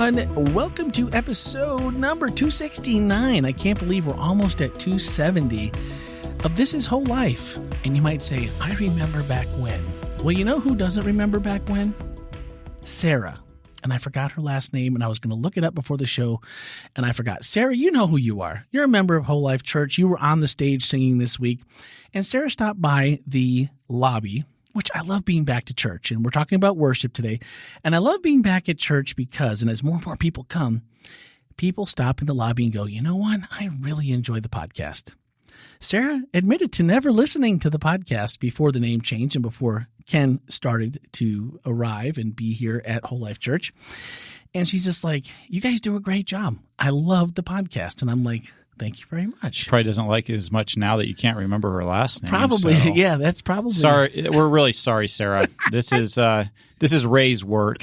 everyone. Welcome to episode number 269. I can't believe we're almost at 270 of This Is Whole Life. And you might say, I remember back when. Well, you know who doesn't remember back when? Sarah. And I forgot her last name, and I was going to look it up before the show, and I forgot. Sarah, you know who you are. You're a member of WholeLife Church. You were on the stage singing this week. And Sarah stopped by the lobby, which I love being back to church. And we're talking about worship today. And I love being back at church because, and as more and more people come, people stop in the lobby and go, you know what? I really enjoy the podcast. Sarah admitted to never listening to the podcast before the name change and before Ken started to arrive and be here at WholeLife Church. And she's just like, you guys do a great job. I love the podcast. And I'm like, thank you very much. She probably doesn't like it as much now that you can't remember her last name. Probably. So. Yeah, that's probably. Sorry. We're really sorry, Sarah. This is Ray's work.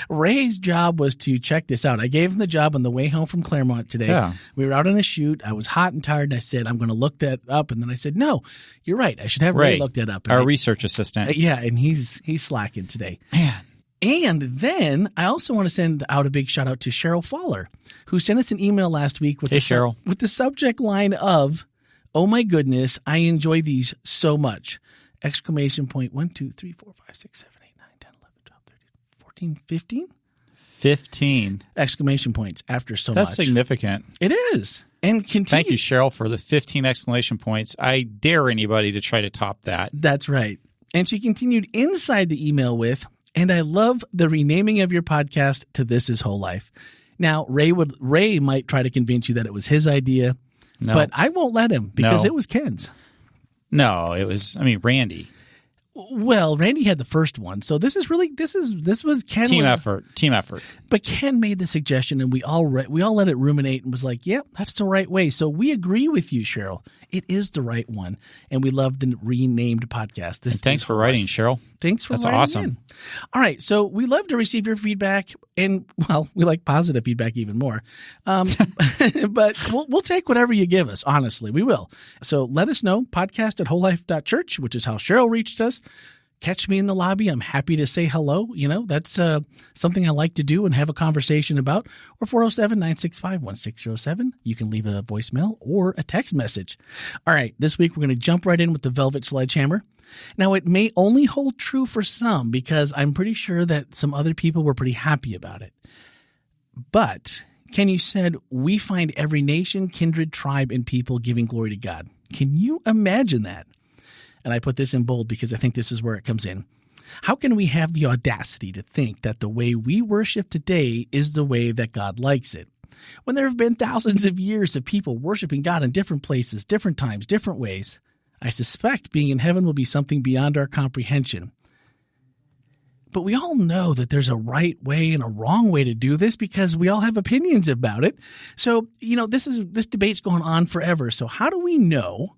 Ray's job was to check this out. I gave him the job on the way home from Claremont today. Yeah. We were out on a shoot. I was hot and tired, and I said, I'm going to look that up. And then I said, no, you're right. I should have Ray look that up. And our research assistant. Yeah, and he's slacking today. Man. And then I also want to send out a big shout out to Cheryl Fowler, who sent us an email last week with the subject line of, oh my goodness, I enjoy these so much. Exclamation point 1, 2, 3, 4, 5, 6, 7, 8, 9, 10, 11, 12, 13, 14, 15? 15. Exclamation points after so much. That's significant. It is. And continue. Thank you, Cheryl, for the 15 exclamation points. I dare anybody to try to top that. That's right. And she continued inside the email with, and I love the renaming of your podcast to This Is Whole Life. Now, Ray might try to convince you that it was his idea, but I won't let him because it was Ken's. No, it was, Randy. Well, Randy had the first one, so this was Ken. Team effort. But Ken made the suggestion, and we all let it ruminate and was like, "Yep, that's the right way." So we agree with you, Cheryl. It is the right one, and we love the renamed podcast. Thanks for writing, Cheryl. Thanks for writing. That's awesome. In. All right, so we love to receive your feedback, and we like positive feedback even more. But we'll take whatever you give us. Honestly, we will. So let us know. Podcast at WholeLife.church, which is how Cheryl reached us. Catch me in the lobby. I'm happy to say hello. You know, that's something I like to do and have a conversation about. Or 407-965-1607. You can leave a voicemail or a text message. All right, this week we're going to jump right in with the Velvet Sledgehammer. Now, it may only hold true for some because I'm pretty sure that some other people were pretty happy about it. But Ken, you said, we find every nation, kindred, tribe, and people giving glory to God. Can you imagine that? And I put this in bold because I think this is where it comes in. How can we have the audacity to think that the way we worship today is the way that God likes it? When there have been thousands of years of people worshiping God in different places, different times, different ways, I suspect being in heaven will be something beyond our comprehension. But we all know that there's a right way and a wrong way to do this because we all have opinions about it. So, this debate's going on forever. So how do we know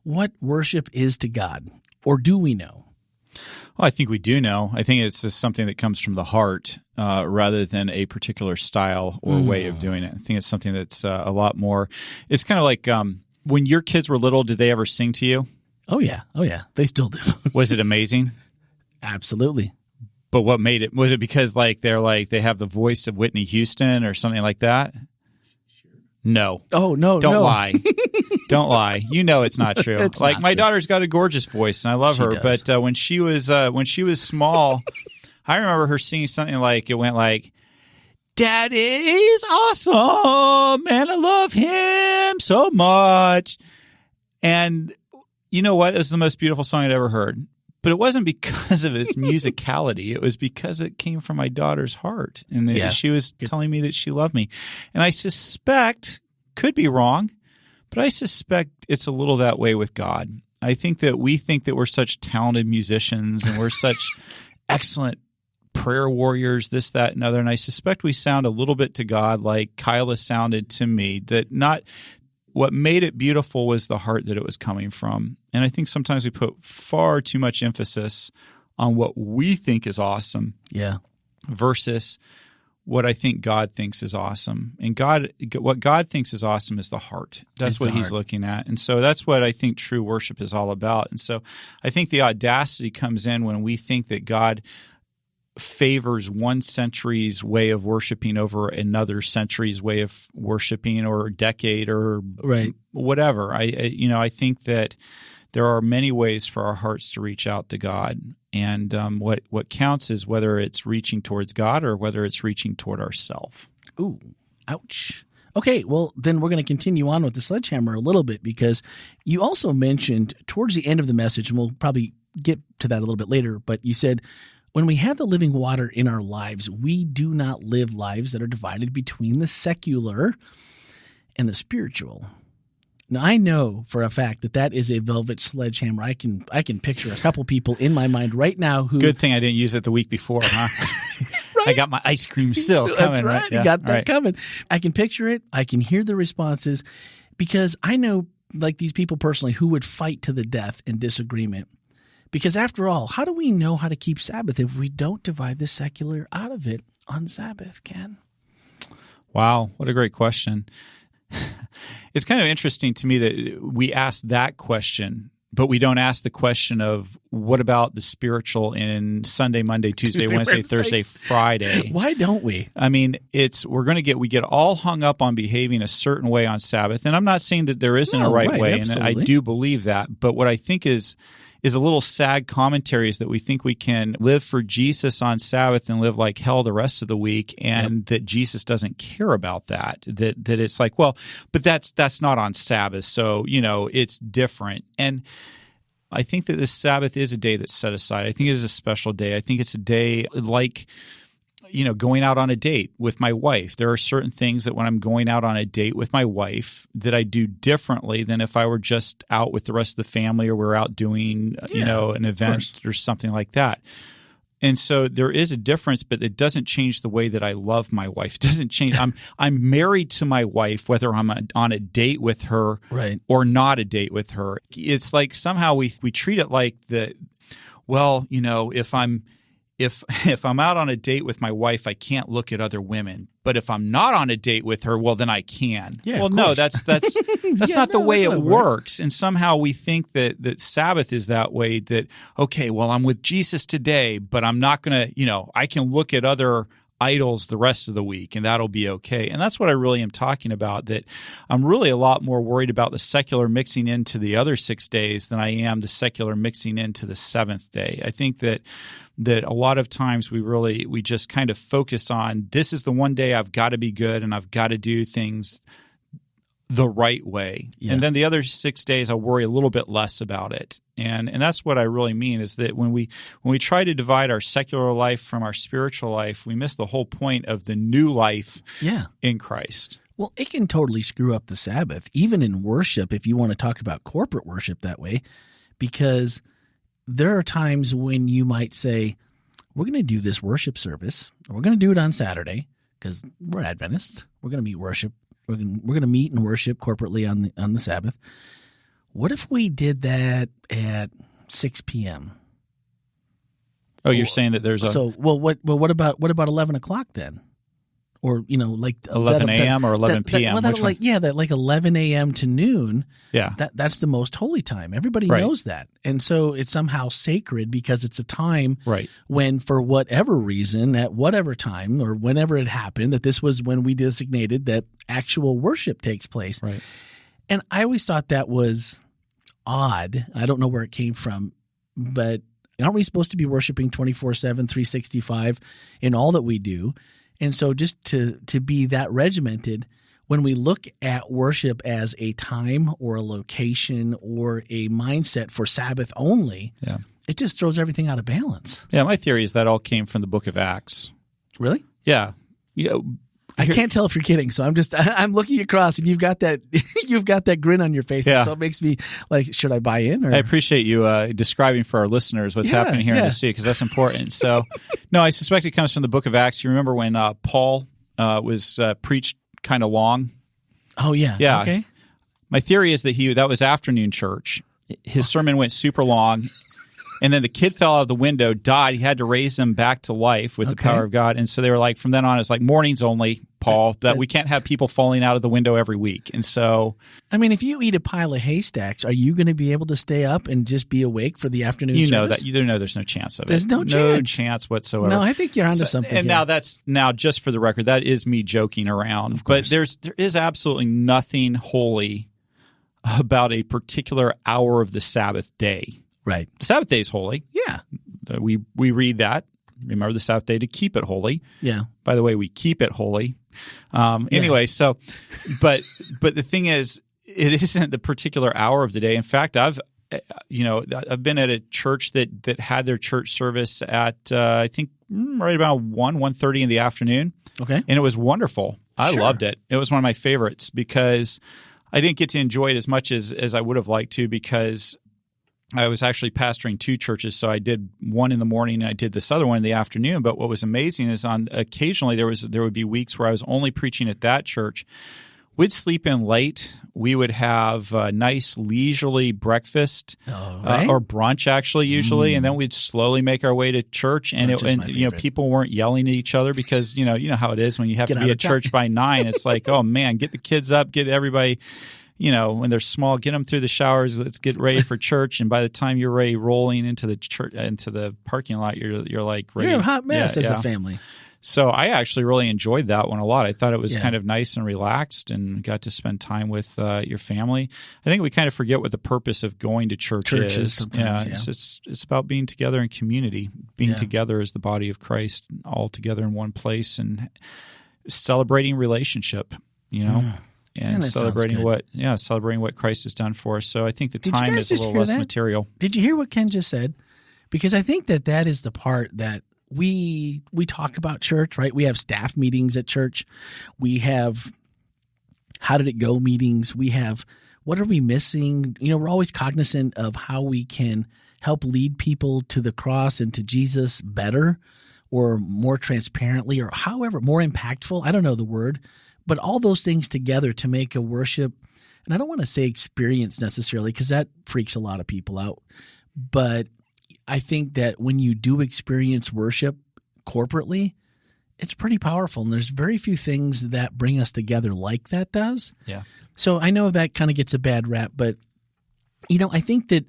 what worship is to God? Or do we know? Well, I think we do know. I think it's just something that comes from the heart rather than a particular style or way of doing it. I think it's something that's a lot more. It's kind of like when your kids were little, did they ever sing to you? Oh, yeah. They still do. Was it amazing? Absolutely. But what made it? Was it because they have the voice of Whitney Houston or something like that? No. Oh, no. Don't lie. Don't lie. You know it's not true. It's not my true. daughter's got a gorgeous voice, and I love her. Does. But when she was small, I remember her singing something like it went like, "Daddy's awesome, and I love him so much." And you know what? It was the most beautiful song I'd ever heard. But it wasn't because of its musicality. It was because it came from my daughter's heart. And she was telling me that she loved me. And I suspect, could be wrong, but I suspect it's a little that way with God. I think that we think that we're such talented musicians and we're such excellent prayer warriors, this, that, and other. And I suspect we sound a little bit to God like Kyla sounded to me, that not what made it beautiful was the heart that it was coming from. And I think sometimes we put far too much emphasis on what we think is awesome versus what I think God thinks is awesome. And what God thinks is awesome is the heart. That's what he's looking at. And so that's what I think true worship is all about. And so I think the audacity comes in when we think that God favors one century's way of worshiping over another century's way of worshiping, or decade, or whatever. I think that there are many ways for our hearts to reach out to God, and what counts is whether it's reaching towards God or whether it's reaching toward ourselves. Ooh, ouch. Okay, well, then we're going to continue on with the sledgehammer a little bit, because you also mentioned towards the end of the message, and we'll probably get to that a little bit later, but you said, when we have the living water in our lives, we do not live lives that are divided between the secular and the spiritual. Now, I know for a fact that is a velvet sledgehammer. I can picture a couple people in my mind right now who... Good thing I didn't use it the week before, huh? Right? I got my ice cream still coming. That's right. Yeah. You got that coming. I can picture it. I can hear the responses, because I know, like, these people personally who would fight to the death in disagreement. Because after all, how do we know how to keep Sabbath if we don't divide the secular out of it on Sabbath, Ken? Wow, what a great question. It's kind of interesting to me that we ask that question, but we don't ask the question of what about the spiritual in Sunday, Monday, Tuesday, Wednesday, Thursday, Friday? Why don't we? I mean, we get all hung up on behaving a certain way on Sabbath, and I'm not saying that there isn't a right way, absolutely. And I do believe that. But what I think is a little sad commentary is that we think we can live for Jesus on Sabbath and live like hell the rest of the week, and that Jesus doesn't care about that. That it's like, well, but that's not on Sabbath, so it's different. And I think that this Sabbath is a day that's set aside. I think it is a special day. I think it's a day like, going out on a date with my wife. There are certain things that when I'm going out on a date with my wife that I do differently than if I were just out with the rest of the family, or we're out doing, an event or something like that. And so there is a difference, but it doesn't change the way that I love my wife. It doesn't change. I'm married to my wife, whether I'm on a date with her or not a date with her. It's like somehow we treat it like if I'm out on a date with my wife, I can't look at other women. But if I'm not on a date with her, well, then I can. Yeah, well, no, that's not the way it works. And somehow we think that Sabbath is that way, that, okay, well, I'm with Jesus today, but I'm not going to, I can look at other idols the rest of the week, and that'll be okay. And that's what I really am talking about, that I'm really a lot more worried about the secular mixing into the other 6 days than I am the secular mixing into the seventh day. I think that a lot of times we just kind of focus on, this is the one day I've got to be good and I've got to do things the right way. Yeah. And then the other 6 days I'll worry a little bit less about it. And that's what I really mean, is that when we try to divide our secular life from our spiritual life, we miss the whole point of the new life in Christ. Well, it can totally screw up the Sabbath, even in worship, if you want to talk about corporate worship that way, because there are times when you might say, we're going to do this worship service, and we're going to do it on Saturday because we're Adventists. We're going to meet worship. We're going to meet and worship corporately on the Sabbath. What if we did that at 6 p.m.? Oh, you're saying that there's a what about 11 o'clock then? Or, like 11 a.m. or 11 p.m. Like 11 a.m. to noon. Yeah. That's the most holy time. Everybody knows that. And so it's somehow sacred because it's a time when, for whatever reason, at whatever time or whenever it happened, that this was when we designated that actual worship takes place. Right. And I always thought that was odd. I don't know where it came from, but aren't we supposed to be worshiping 24/7, 365 in all that we do? And so just to be that regimented, when we look at worship as a time or a location or a mindset for Sabbath only, it just throws everything out of balance. Yeah, my theory is that all came from the book of Acts. Really? Yeah. I can't tell if you're kidding, so I'm looking across, and you've got that grin on your face, so it makes me like, should I buy in? Or? I appreciate you describing for our listeners what's happening here in the studio, because that's important. So, no, I suspect it comes from the book of Acts. You remember when Paul was preached kind of long? Oh yeah, yeah. Okay. My theory is that that was afternoon church. His sermon went super long. And then the kid fell out of the window, died. He had to raise him back to life with the power of God. And so they were like, from then on, it's like mornings only. Paul, that we can't have people falling out of the window every week. And so, I mean, if you eat a pile of haystacks, are you going to be able to stay up and just be awake for the afternoon you service? know that there's no chance of it. There's no chance whatsoever. No, I think you're onto something. And here. now just for the record, that is me joking around. But there is absolutely nothing holy about a particular hour of the Sabbath day. Right. The Sabbath day is holy. Yeah. We read that. Remember the Sabbath day to keep it holy. Yeah. By the way, we keep it holy. Anyway, so, but the thing is, it isn't the particular hour of the day. In fact, I've been at a church that had their church service at I think right about 1:30 in the afternoon. Okay. And it was wonderful. I loved it. It was one of my favorites because I didn't get to enjoy it as much as I would have liked to, because I was actually pastoring two churches, so I did one in the morning and I did this other one in the afternoon. But what was amazing is occasionally there would be weeks where I was only preaching at that church. We'd sleep in late. We would have a nice leisurely breakfast or brunch, actually, usually, and then we'd slowly make our way to church. And people weren't yelling at each other because you know how it is when you have to be at church by 9. It's like, oh man, get the kids up, get everybody. When they're small, get them through the showers. Let's get ready for church. And by the time you're ready, rolling into the church, into the parking lot, you're like ready. You're a hot mess as a family. So I actually really enjoyed that one a lot. I thought it was kind of nice and relaxed, and got to spend time with your family. I think we kind of forget what the purpose of going to church is. It's about being together in community, being together as the body of Christ, all together in one place, and celebrating relationship. And celebrating what Christ has done for us. So I think the time is a little less material. Did you hear what Ken just said? Because I think that is the part that we talk about church, right? We have staff meetings at church. We have how did it go meetings. We have what are we missing? We're always cognizant of how we can help lead people to the cross and to Jesus better or more transparently or however, more impactful. I don't know the word. But all those things together to make a worship, and I don't want to say experience necessarily because that freaks a lot of people out, but I think that when you do experience worship corporately, it's pretty powerful, and there's very few things that bring us together like that does. Yeah. So I know that kind of gets a bad rap, but I think that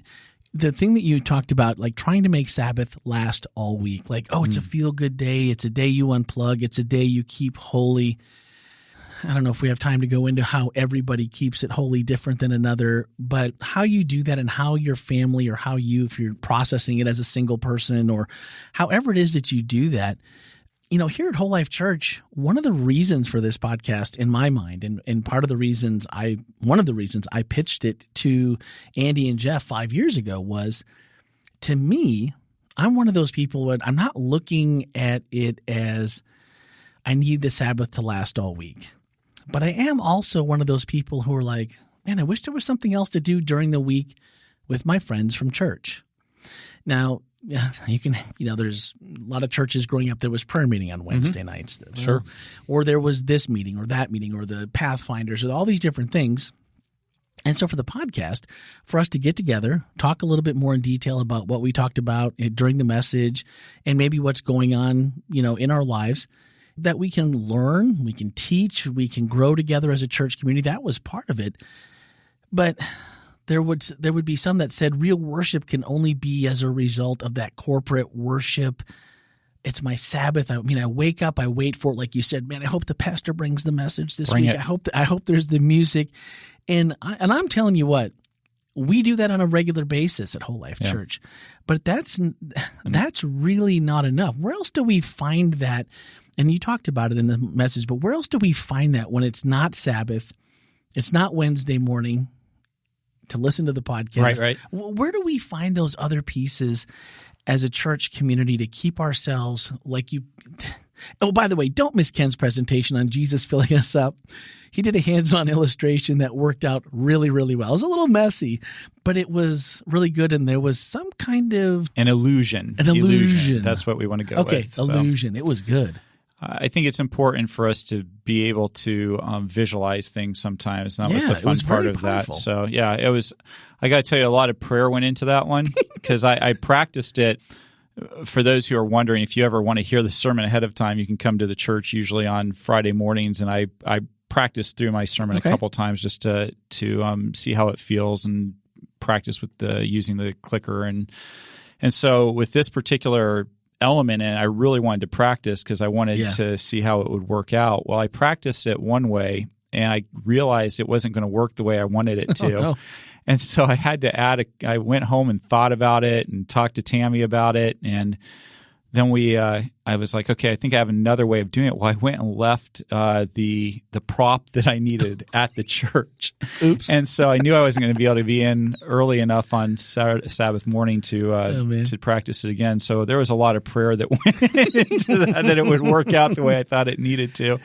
the thing that you talked about, like trying to make Sabbath last all week, like, it's a feel-good day, it's a day you unplug, it's a day you keep holy. I don't know if we have time to go into how everybody keeps it holy different than another, but how you do that and how your family or how if you're processing it as a single person or however it is that you do that, here at WholeLife Church, one of the reasons for this podcast in my mind, and one of the reasons I pitched it to Andy and Jeff 5 years ago was, to me, I'm one of those people where I'm not looking at it as I need the Sabbath to last all week. But I am also one of those people who are like, man, I wish there was something else to do during the week with my friends from church. Now, you can, there's a lot of churches growing up, there was prayer meeting on Wednesday nights. Sure. Or there was this meeting or that meeting or the Pathfinders or all these different things. And so for the podcast, for us to get together, talk a little bit more in detail about what we talked about during the message and maybe what's going on, in our lives, that we can learn, we can teach, we can grow together as a church community. That was part of it. But there would be some that said real worship can only be as a result of that corporate worship. It's my Sabbath. I wake up, I wait for it. Like you said, man, I hope the pastor brings the message this week. I hope there's the music. And I'm telling you what, we do that on a regular basis at WholeLife Church. But that's really not enough. Where else do we find that? And you talked about it in the message, but where else do we find that when it's not Sabbath, it's not Wednesday morning to listen to the podcast? Right. Where do we find those other pieces as a church community to keep ourselves like you? Oh, by the way, don't miss Ken's presentation on Jesus filling us up. He did a hands-on illustration that worked out really, really well. It was a little messy, but it was really good, and there was some kind of an illusion. That's what we want to go with. Okay, illusion. It was good. I think it's important for us to be able to visualize things sometimes. And that was the fun part of that. So, it was – I got to tell you, a lot of prayer went into that one because I practiced it for those who are wondering, if you ever want to hear the sermon ahead of time, you can come to the church usually on Friday mornings, and I practice through my sermon a couple times just to see how it feels and practice with using the clicker. And so with this particular element, and I really wanted to practice because I wanted to see how it would work out. Well, I practiced it one way, and I realized it wasn't going to work the way I wanted it to. Oh, no. And so I had to I went home and thought about it and talked to Tammy about it. And then I was like, okay, I think I have another way of doing it. Well, I went and left the prop that I needed at the church. Oops. And so I knew I wasn't going to be able to be in early enough on Sabbath morning to practice it again. So there was a lot of prayer that went into that it would work out the way I thought it needed to.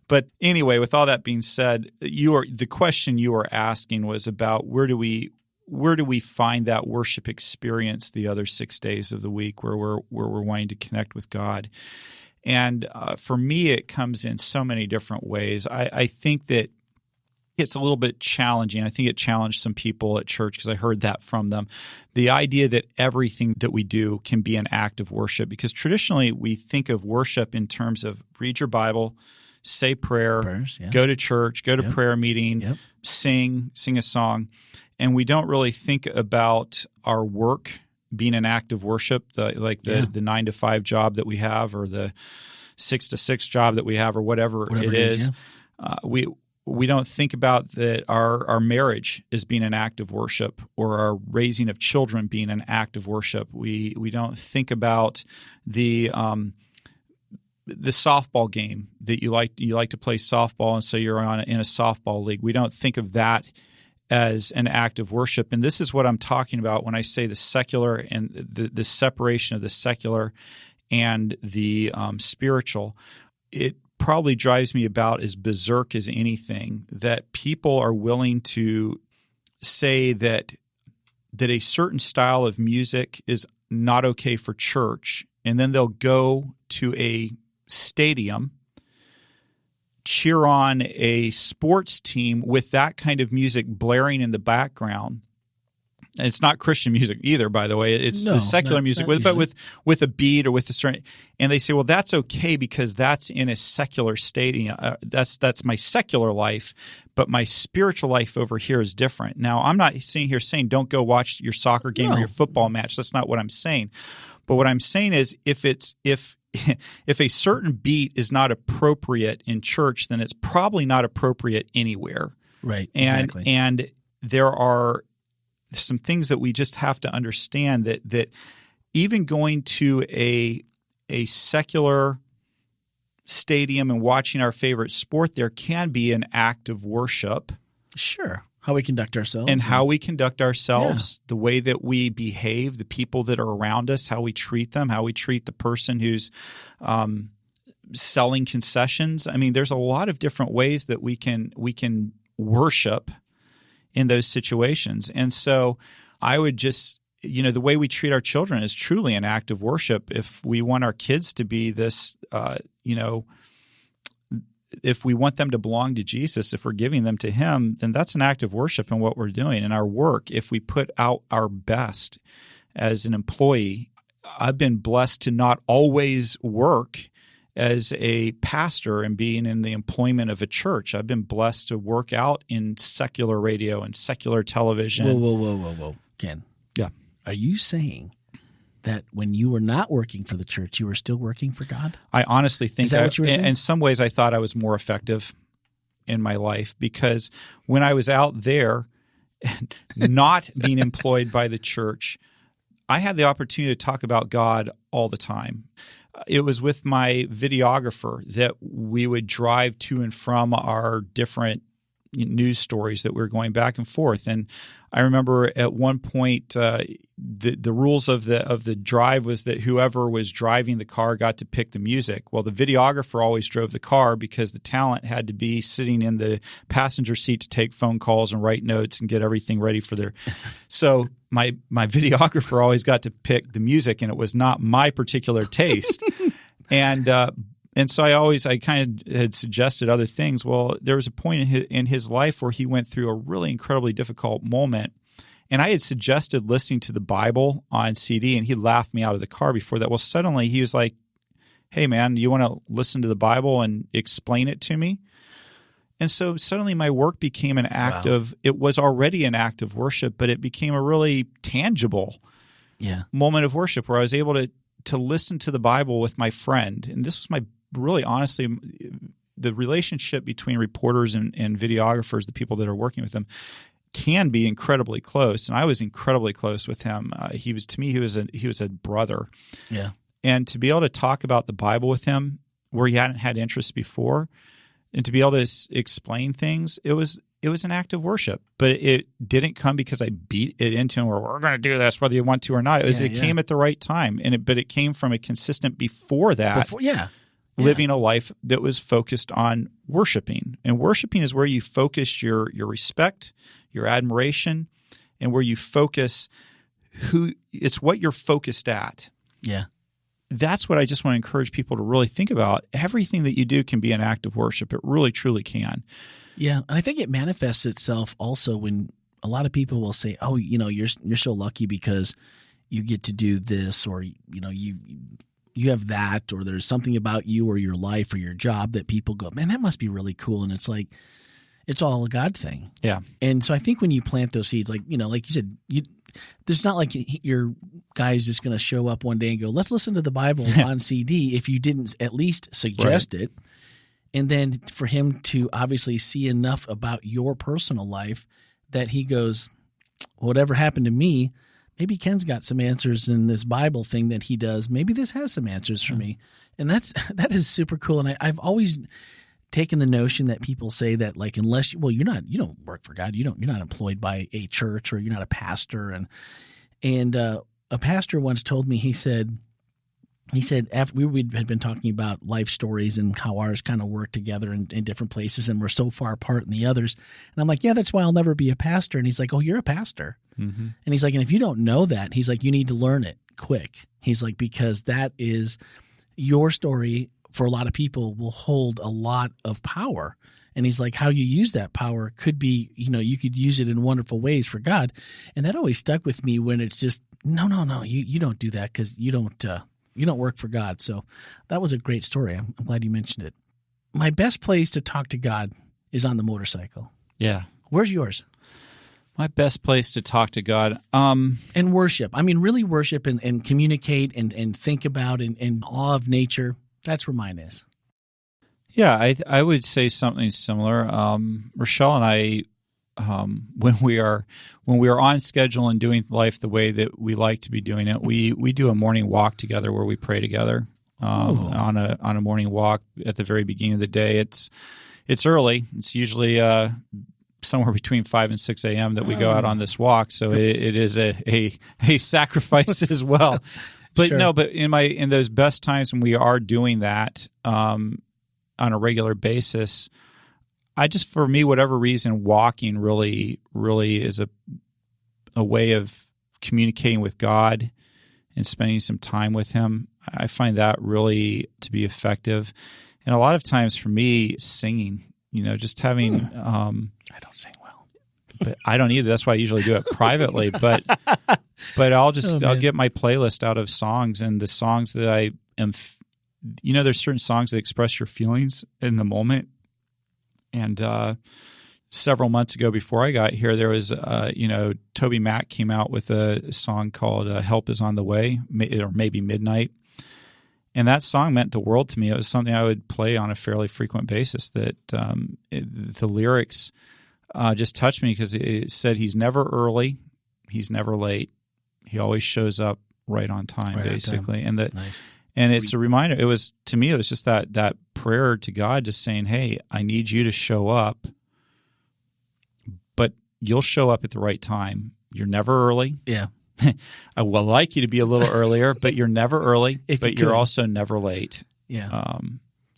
But anyway, with all that being said, the question you were asking was about where do we find that worship experience the other 6 days of the week where we're wanting to connect with God. And for me, it comes in so many different ways. I think that it's a little bit challenging. I think it challenged some people at church because I heard that from them. The idea that everything that we do can be an act of worship, because traditionally we think of worship in terms of read your Bible, say prayers, go to church, go to prayer meeting, sing a song. And we don't really think about our work being an act of worship, the 9 to 5 job that we have, or the 6 to 6 job that we have, or whatever it is. Yeah. We don't think about that our marriage is being an act of worship, or our raising of children being an act of worship. We don't think about the softball game that you like to play softball, and so you're in a softball league. We don't think of that as an act of worship. And this is what I'm talking about when I say the secular and the separation of the secular and the spiritual. It probably drives me about as berserk as anything that people are willing to say that a certain style of music is not okay for church, and then they'll go to a stadium, cheer on a sports team with that kind of music blaring in the background. And it's not Christian music either, by the way. It's the secular music, but with a beat or with a certain. And they say, well, that's okay because that's in a secular stadium. That's my secular life, but my spiritual life over here is different. Now, I'm not sitting here saying don't go watch your soccer game or your football match. That's not what I'm saying. But what I'm saying is if a certain beat is not appropriate in church, then it's probably not appropriate anywhere. Right. Exactly. And there are some things that we just have to understand that even going to a secular stadium and watching our favorite sport there can be an act of worship. Sure. How we conduct ourselves. And how we conduct ourselves, the way that we behave, the people that are around us, how we treat them, how we treat the person who's selling concessions. I mean, there's a lot of different ways that we can worship in those situations. And so I would just, the way we treat our children is truly an act of worship. If we want our kids to be this, if we want them to belong to Jesus, if we're giving them to Him, then that's an act of worship in what we're doing. In our work, if we put out our best as an employee, I've been blessed to not always work as a pastor and being in the employment of a church. I've been blessed to work out in secular radio and secular television. Whoa. Ken. Yeah. Are you saying that when you were not working for the church, you were still working for God? I honestly think Is that what you were saying? In some ways I thought I was more effective in my life because when I was out there not being employed by the church, I had the opportunity to talk about God all the time. It was with my videographer that we would drive to and from our different news stories that we were going back and forth. And I remember at one point the rules of the drive was that whoever was driving the car got to pick the music. Well, the videographer always drove the car because the talent had to be sitting in the passenger seat to take phone calls and write notes and get everything ready for their. So my videographer always got to pick the music, and it was not my particular taste. And so I kind of had suggested other things. Well, there was a point in his life where he went through a really incredibly difficult moment, And I had suggested listening to the Bible on CD, and he laughed me out of the car before that. Well, suddenly he was like, hey, man, you want to listen to the Bible and explain it to me? And so suddenly my work became an act of, it was already an act of worship, but it became a really tangible moment of worship where I was able to listen to the Bible with my friend. And this was my, really honestly, the relationship between reporters and videographers, the people that are working with them, can be incredibly close. And I was incredibly close with him. He was a brother. Yeah. And to be able to talk about the Bible with him where he hadn't had interest before, and to be able to explain things, it was an act of worship. But it didn't come because I beat it into him, or we're going to do this whether you want to or not. It came at the right time, but it came from a consistent before that. Living a life that was focused on worshiping. And worshiping is where you focus your respect, your admiration, and where you focus it's what you're focused at. Yeah. That's what I just want to encourage people to really think about. Everything that you do can be an act of worship. It really, truly can. Yeah. And I think it manifests itself also when a lot of people will say, oh, you're so lucky because you get to do this, or, you have that, or there's something about you or your life or your job that people go, man, that must be really cool. And it's like, it's all a God thing. Yeah. And so I think when you plant those seeds, like you said, there's not like your guy's just going to show up one day and go, let's listen to the Bible on CD if you didn't at least suggest it. And then for him to obviously see enough about your personal life that he goes, whatever happened to me, maybe Ken's got some answers in this Bible thing that he does. Maybe this has some answers for me. And that is super cool. And I've always taken the notion that people say that, like, unless you don't work for God, you're not employed by a church, or you're not a pastor. And a pastor once told me, he said after we had been talking about life stories and how ours kind of work together in different places, and we're so far apart in the others. And I'm like, yeah, that's why I'll never be a pastor. And he's like, oh, you're a pastor. Mm-hmm. And he's like, and if you don't know that, he's like, you need to learn it quick. He's like, because that is your story for a lot of people will hold a lot of power. And he's like, how you use that power could be, you could use it in wonderful ways for God. And that always stuck with me when it's just, no, you don't do that because you don't work for God. So that was a great story. I'm glad you mentioned it. My best place to talk to God is on the motorcycle. Yeah. Where's yours? My best place to talk to God. And worship. I mean, really worship and communicate and think about and awe of nature. That's where mine is. Yeah, I would say something similar. Rochelle and I, when we are on schedule and doing life the way that we like to be doing it, we do a morning walk together where we pray together on a morning walk at the very beginning of the day. It's early. It's usually somewhere between 5 and 6 a.m. that we go out on this walk. So it is a sacrifice as well. But sure. No, but in those best times when we are doing that on a regular basis, for me, whatever reason, walking really, really is a way of communicating with God and spending some time with Him. I find that really to be effective. And a lot of times for me, singing, just having I don't sing well. But I don't either. That's why I usually do it privately. But I'll get my playlist out of songs, and the songs that I am, there's certain songs that express your feelings in the moment. And several months ago, before I got here, there was, Toby Mac came out with a song called "Help Is on the Way," or maybe Midnight. And that song meant the world to me. It was something I would play on a fairly frequent basis. That the lyrics just touched me because it said he's never early, he's never late, he always shows up right on time, basically. And that, nice. And it's a reminder. It was just that prayer to God, just saying, "Hey, I need you to show up, but you'll show up at the right time. You're never early." Yeah. I would like you to be a little earlier, but you're never early, but you're also never late. Yeah.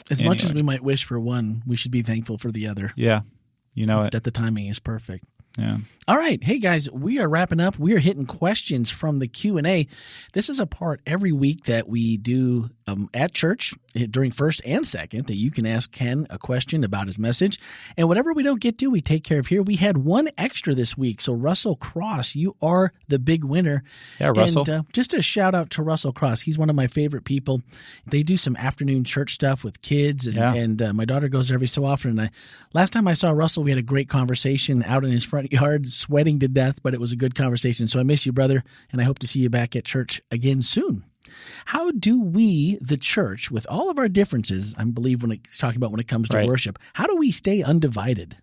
As much as we might wish for one, we should be thankful for the other. Yeah. That the timing is perfect. Yeah. All right. Hey, guys, we are wrapping up. We are hitting questions from the Q&A. This is a part every week that we do at church. during first and second that you can ask Ken a question about his message. And whatever we don't get to, we take care of here. We had one extra this week. So Russell Cross, you are the big winner. Yeah, Russell. And just a shout out to Russell Cross. He's one of my favorite people. They do some afternoon church stuff with kids. And my daughter goes every so often. And last time I saw Russell, we had a great conversation out in his front yard, sweating to death, but it was a good conversation. So I miss you, brother. And I hope to see you back at church again soon. How do we, the church, with all of our differences, I believe when it's talking about when it comes to worship, how do we stay undivided?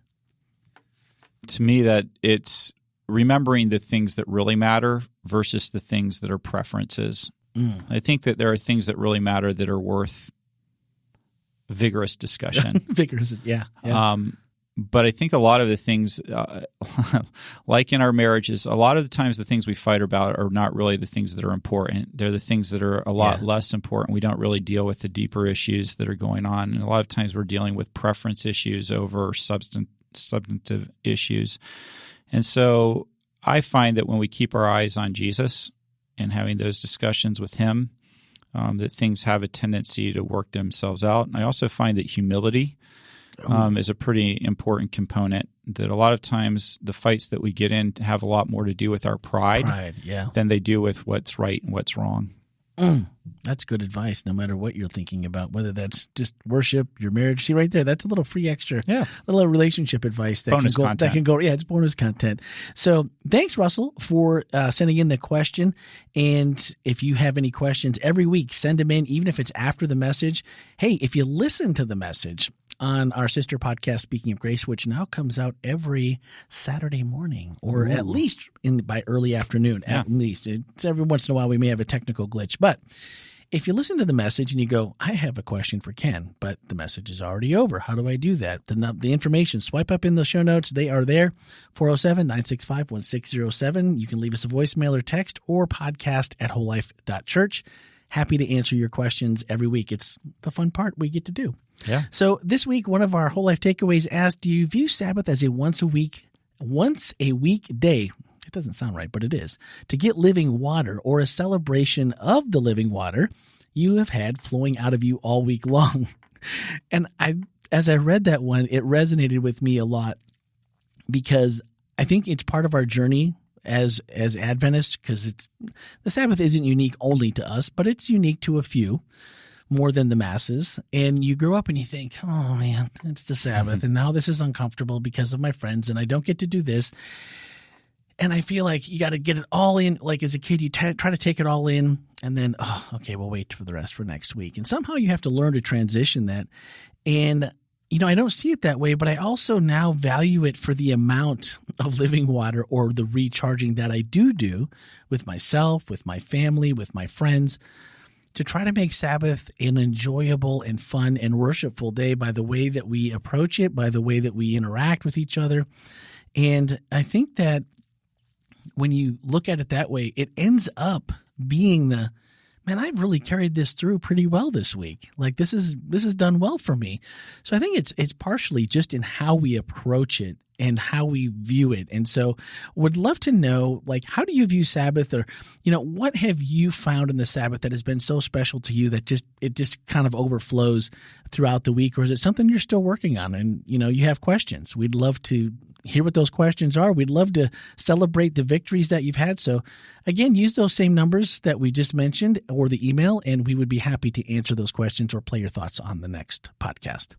To me, that it's remembering the things that really matter versus the things that are preferences. I think that there are things that really matter that are worth vigorous discussion. Yeah. But I think a lot of the things, like in our marriages, a lot of the times the things we fight about are not really the things that are important. They're the things that are a lot less important. We don't really deal with the deeper issues that are going on. And a lot of times we're dealing with preference issues over substantive issues. And so I find that when we keep our eyes on Jesus and having those discussions with him, that things have a tendency to work themselves out. And I also find that humility is a pretty important component, that a lot of times the fights that we get in have a lot more to do with our pride than they do with what's right and what's wrong. That's good advice, no matter what you're thinking about, whether that's just worship, your marriage. See right there, that's a little free extra, little relationship advice that bonus can go. Content. That can go. Yeah, it's bonus content. So thanks, Russell, for sending in the question. And if you have any questions every week, send them in, even if it's after the message. Hey, if you listen to the message on our sister podcast, Speaking of Grace, which now comes out every Saturday morning, or at least by early afternoon. At least it's every once in a while we may have a technical glitch, but if you listen to the message and you go, I have a question for Ken, but the message is already over. How do I do that? The information, swipe up in the show notes. They are there, 407-965-1607. You can leave us a voicemail or text, or podcast at wholelife.church. Happy to answer your questions every week. It's the fun part we get to do. Yeah. So this week, one of our Whole Life takeaways asked, do you view Sabbath as a once a week day? It doesn't sound right, but it is. To get living water, or a celebration of the living water you have had flowing out of you all week long. And as I read that one, it resonated with me a lot, because I think it's part of our journey as Adventists, because the Sabbath isn't unique only to us, but it's unique to a few more than the masses. And you grow up and you think, oh man, it's the Sabbath, and now this is uncomfortable because of my friends, and I don't get to do this. And I feel like you got to get it all in. Like as a kid, you try to take it all in, and then, we'll wait for the rest for next week. And somehow you have to learn to transition that. And, I don't see it that way, but I also now value it for the amount of living water, or the recharging that I do with myself, with my family, with my friends, to try to make Sabbath an enjoyable and fun and worshipful day by the way that we approach it, by the way that we interact with each other. And I think that when you look at it that way, it ends up being I've really carried this through pretty well this week. Like this is done well for me. So I think it's partially just in how we approach it and how we view it. And so would love to know, like, how do you view Sabbath, or, what have you found in the Sabbath that has been so special to you that it just kind of overflows throughout the week? Or is it something you're still working on and, you have questions? We'd love to hear what those questions are. We'd love to celebrate the victories that you've had. So again, use those same numbers that we just mentioned, or the email, and we would be happy to answer those questions or play your thoughts on the next podcast.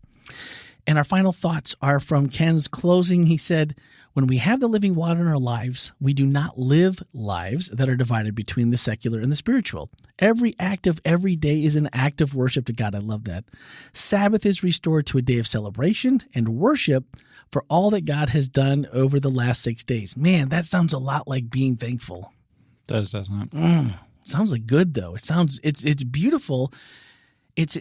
And our final thoughts are from Ken's closing. He said, when we have the living water in our lives, we do not live lives that are divided between the secular and the spiritual. Every act of every day is an act of worship to God. I love that. Sabbath is restored to a day of celebration and worship for all that God has done over the last 6 days. Man, that sounds a lot like being thankful. Doesn't it? Sounds like good, though. It's beautiful. It's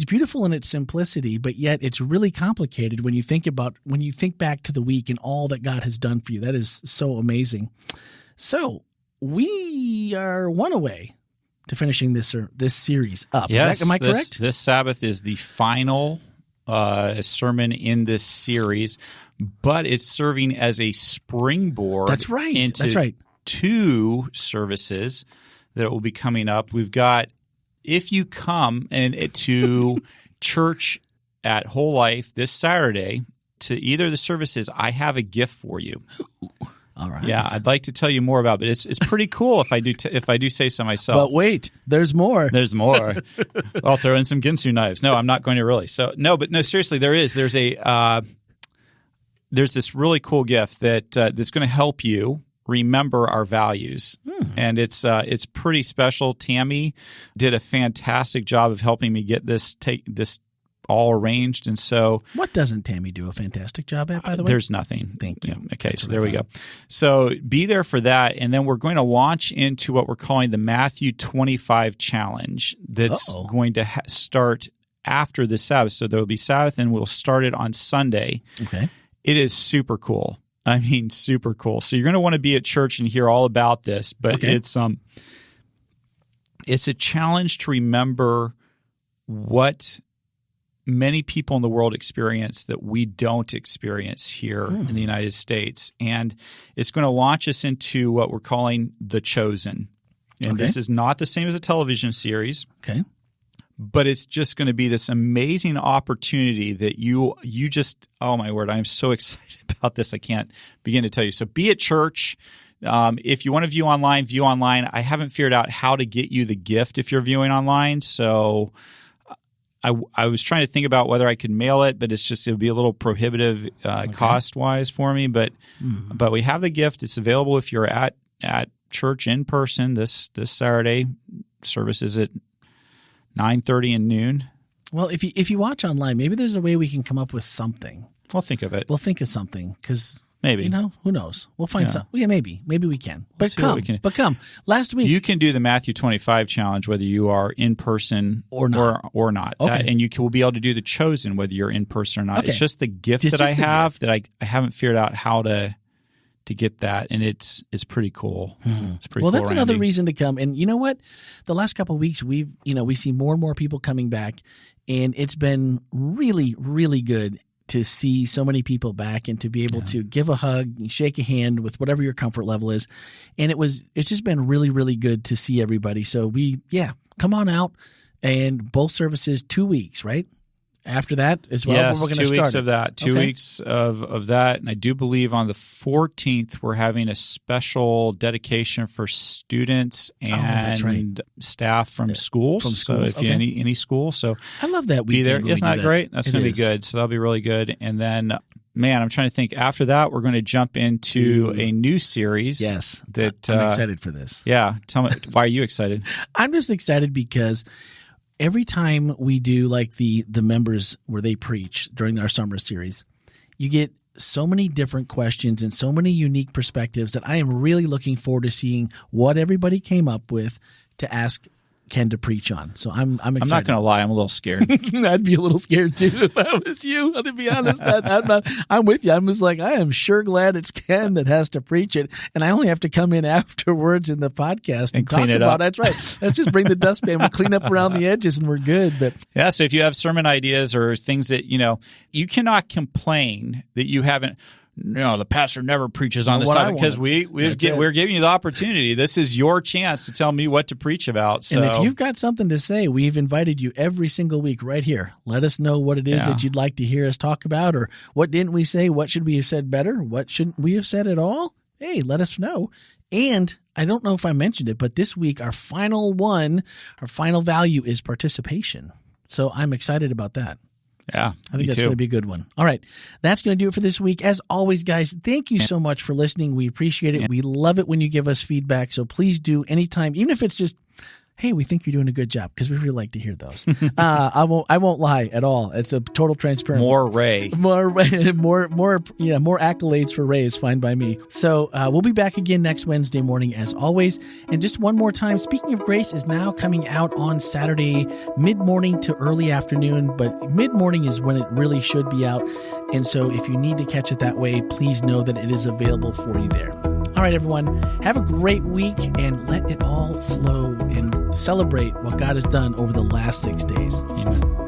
beautiful in its simplicity, but yet it's really complicated when you think back to the week and all that God has done for you. That is so amazing. So we are one away to finishing this series up. Yes, am I correct? This Sabbath is the final sermon in this series, but it's serving as a springboard. That's right. Into 2 services that will be coming up. We've got if you come to church at Whole Life this Saturday to either of the services, I have a gift for you. All right. Yeah, I'd like to tell you more about it. It's pretty cool if I do say so myself. But wait, there's more. There's more. I'll throw in some Ginsu knives. No, I'm not going to really. So no, seriously, there is. There's this really cool gift that's going to help you remember our values, and it's pretty special. Tammy did a fantastic job of helping me get this all arranged, and so what doesn't Tammy do a fantastic job at? By the way, there's nothing. Thank you. Yeah. Okay, so there we go. So be there for that, and then we're going to launch into what we're calling the Matthew 25 challenge. That's going to start after the Sabbath. So there will be Sabbath, and we'll start it on Sunday. Okay. It is super cool. I mean, super cool. So you're going to want to be at church and hear all about this, but it's a challenge to remember what many people in the world experience that we don't experience here in the United States. And it's going to launch us into what we're calling The Chosen. And this is not the same as a television series. Okay. But it's just going to be this amazing opportunity that you just, oh my word, I'm so excited about this. I can't begin to tell you. So be at church. If you want to view online. I haven't figured out how to get you the gift if you're viewing online. So I was trying to think about whether I could mail it, but it would be a little prohibitive cost-wise for me. But we have the gift. It's available if you're at church in person this Saturday. Service is at 9:30 and noon. Well, if you watch online, maybe there's a way we can come up with something. We'll think of it. We'll think of something because maybe who knows? We'll find something. Yeah, maybe we can. But come. Last week you can do the Matthew 25 challenge whether you are in person or not. Okay. And you will be able to do the Chosen whether you're in person or not. Okay. It's just the gift that I have that I haven't figured out how to get that, and it's pretty cool. It's pretty cool. Well, that's Randy. another reason to come. And you know what? The last couple of weeks, we see more and more people coming back, and it's been really, really good to see so many people back and to be able to give a hug, shake a hand with whatever your comfort level is. And it's just been really, really good to see everybody. So come on out, and both services 2 weeks, right? After that as well, yes, we're going to start 2 weeks of that. 2 weeks of that. And I do believe on the 14th, we're having a special dedication for students and staff from schools. So if you any school. So I love that be there. Isn't that great? That's going to be good. So that'll be really good. And then, man, I'm trying to think. After that, we're going to jump into a new series. Yes. That I'm excited for this. Yeah. Tell me, why are you excited? I'm just excited because every time we do like the members where they preach during our summer series, you get so many different questions and so many unique perspectives that I am really looking forward to seeing what everybody came up with to ask Ken to preach on. So I'm excited. I'm not going to lie. I'm a little scared. I'd be a little scared too if I was you. To be honest, I'm with you. I'm just like, I am sure glad it's Ken that has to preach it, and I only have to come in afterwards in the podcast and clean it up. That's right. Let's just bring the dustpan. We'll clean up around the edges, and we're good. But yeah, so if you have sermon ideas or things that you cannot complain that you haven't. No, the pastor never preaches on this topic because we're giving you the opportunity. This is your chance to tell me what to preach about. So. And if you've got something to say, we've invited you every single week right here. Let us know what it is that you'd like to hear us talk about, or what didn't we say? What should we have said better? What shouldn't we have said at all? Hey, let us know. And I don't know if I mentioned it, but this week our final value is participation. So I'm excited about that. Yeah, I think that's going to be a good one. All right. That's going to do it for this week. As always, guys, thank you so much for listening. We appreciate it. We love it when you give us feedback. So please do anytime, even if it's just, hey, we think you're doing a good job, because we really like to hear those. I won't lie at all. It's a total transparent. More Ray. More accolades for Ray is fine by me. So we'll be back again next Wednesday morning as always. And just one more time, Speaking of Grace is now coming out on Saturday, mid-morning to early afternoon, but mid-morning is when it really should be out. And so if you need to catch it that way, please know that it is available for you there. All right, everyone, have a great week and let it all flow and celebrate what God has done over the last 6 days. Amen.